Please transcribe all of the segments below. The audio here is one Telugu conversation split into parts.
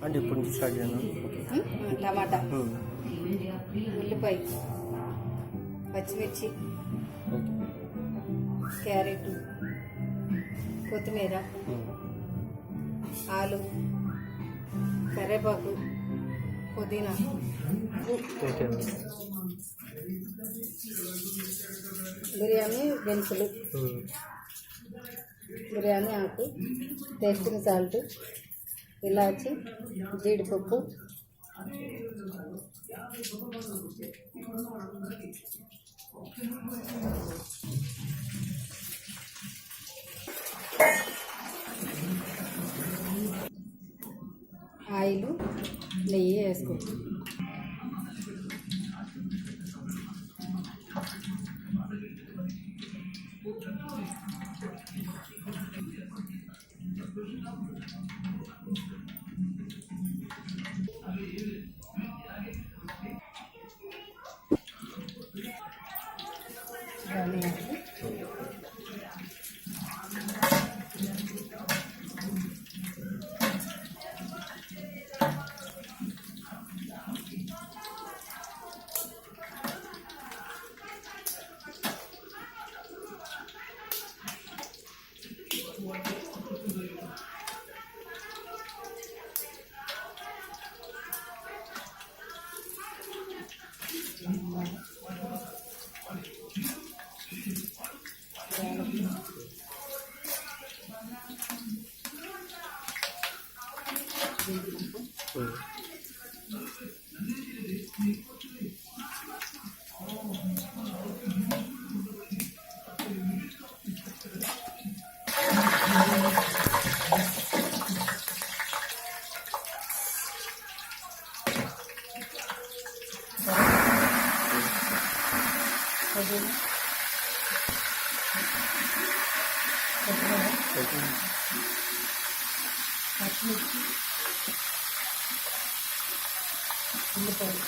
అంటే ఇప్పుడు నుంచి స్టార్ట్ చేయను. టమాటా, ఉల్లిపాయ, పచ్చిమిర్చి, క్యారెట్, కొత్తిమీర, ఆలు, కరివేపాకు, పుదీనా, బిర్యానీ దినుసులు, బిర్యానీ ఆకు, టేస్టింగ్ సాల్ట్, ఇలాచి, జీడిపప్పు, ఆయిల్, నెయ్యి వేసుకుంటాం. పచ్చిమిర్చి, ఉల్లిపాయలు,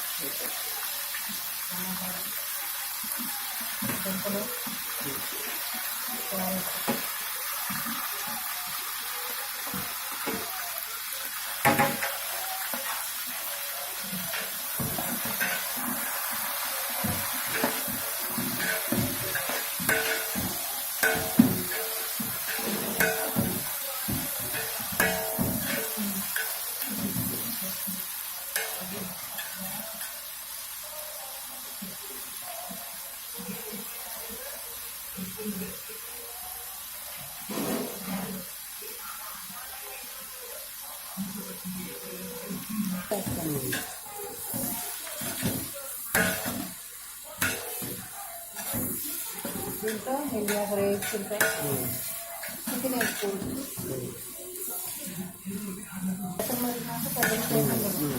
దుంపలు, క్యారెట్, దీంట్లో ఎల్లిపాయ వేసుకుంటాం. చికెన్ వేసుకోవచ్చు. మరినాక 10 నిమిషాలు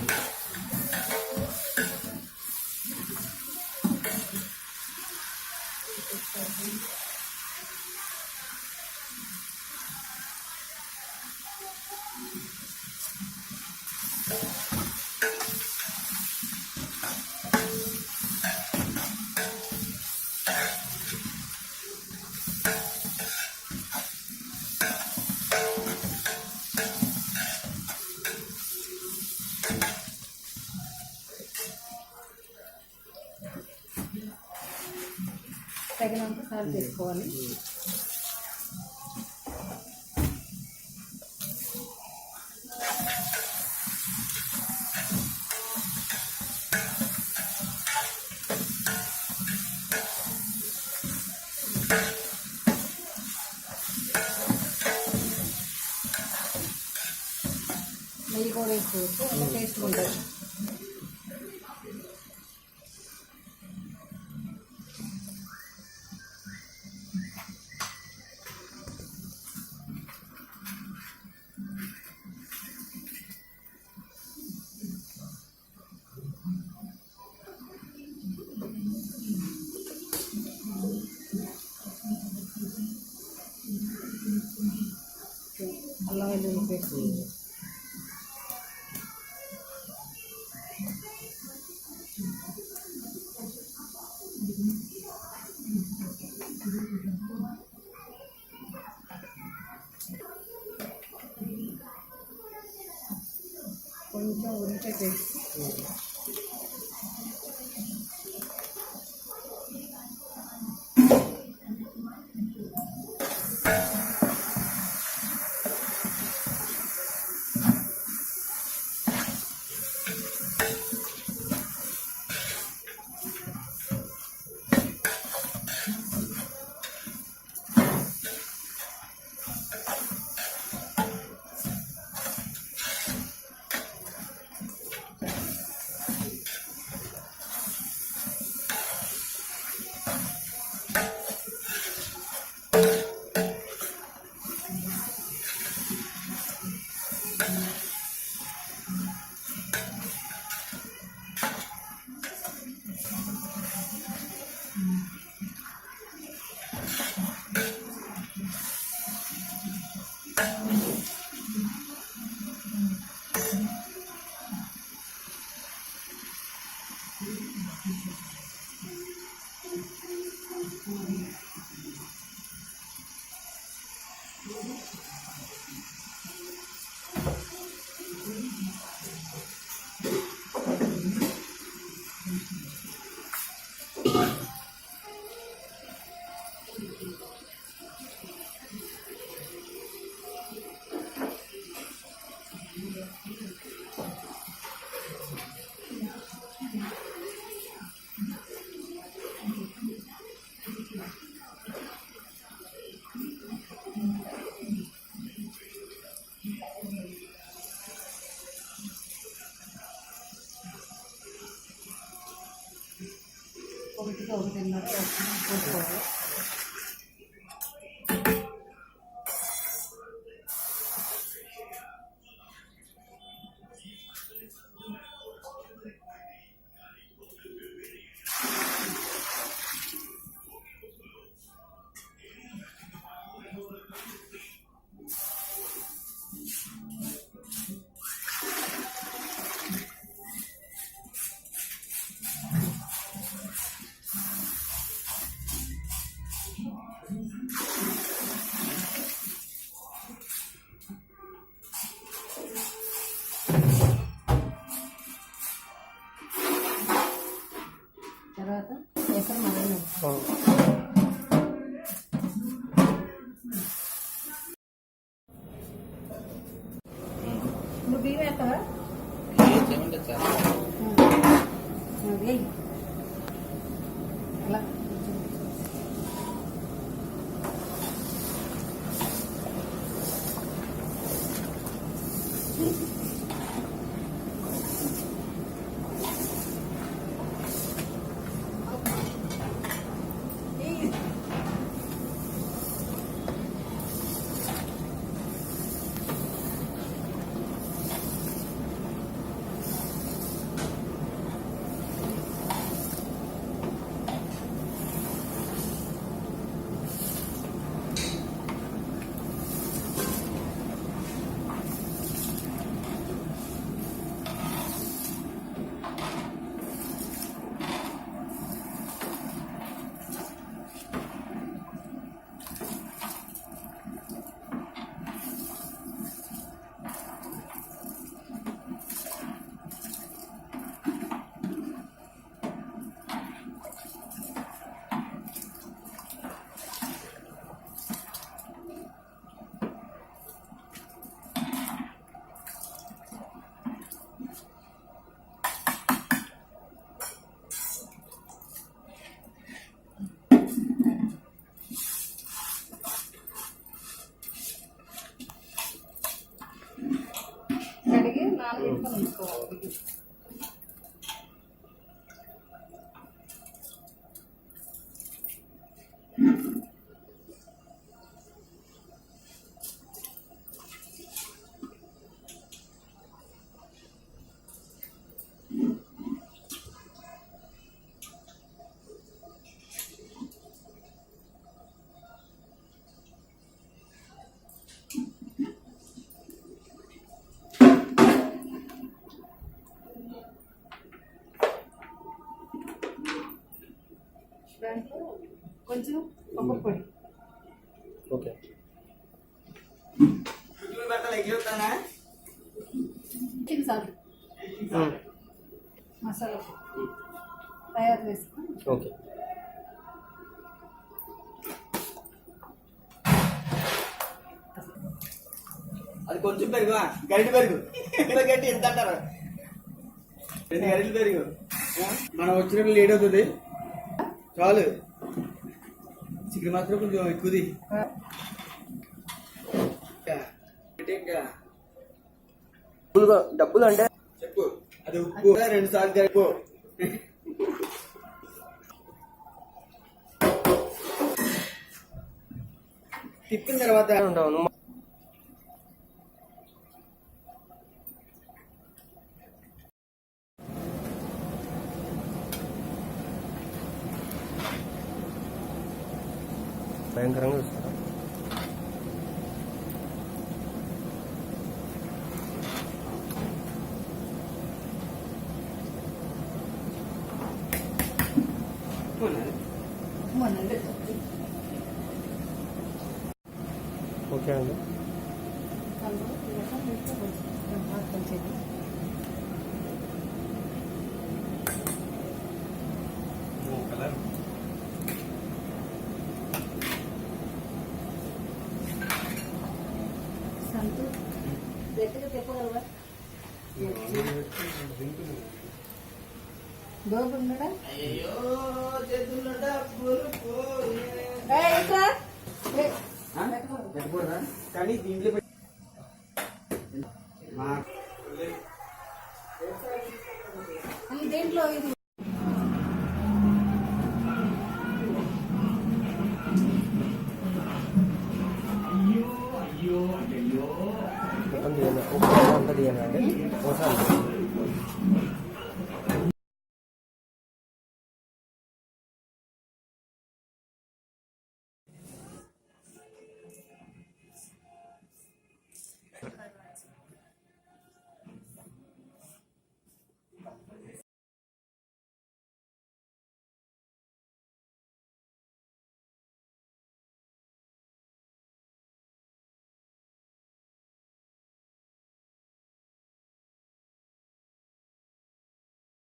తగినంత సాల్ట్ వేసుకోవాలి. నెయ్యి కూడా వేసుకోవచ్చు, అలా టేస్ట్ ఉంటుంది. అల్లం వెల్లుల్లి పేస్ట్, కొంచెం ఉల్లిపాయ పేస్ట్, ఒకటికి ఒకటిన్నర పోసుకోవాలి. తర్వాత ఎక్కడ మరణ నువ్వు బియ్యం వేస్తావా? వేయి అలా కడిగి నానబెట్టుకొని ఉంచుకోవాలి. దాంట్లో కొంచెం కొబ్బరి పొడి. ఓకే సార్ మసాలా తయారు చేసుకుని ఓకే. అది కొంచెం పెరుగు గరిటె పెరుగు ఎంత గట్టి ఎంత అంటారు 2 గరిటెలు పెరుగు మనం వచ్చినప్పుడు లేట్ అవుతుంది చాలు చికెన్ మాత్రం కొంచెం ఎక్కువది డబ్బులు అంటే చెప్పు అది ఉప్పు 2 సార్లు కలిపి తిప్పిన తర్వాత ఉంటావు. భయంకరంగా చూస్తారా? మొన్న ఓకే అండి. సంతు గట్టిగా చెప్పగలవా బాబు ఉన్నాడా అయ్యో చేతుల్లో డబ్బులు పెట్టకూడదా కానీ దీంట్లో దేంట్లో ఇది మొత్తం తీయండి, అంతా తీయండి అండి ఒకసారి.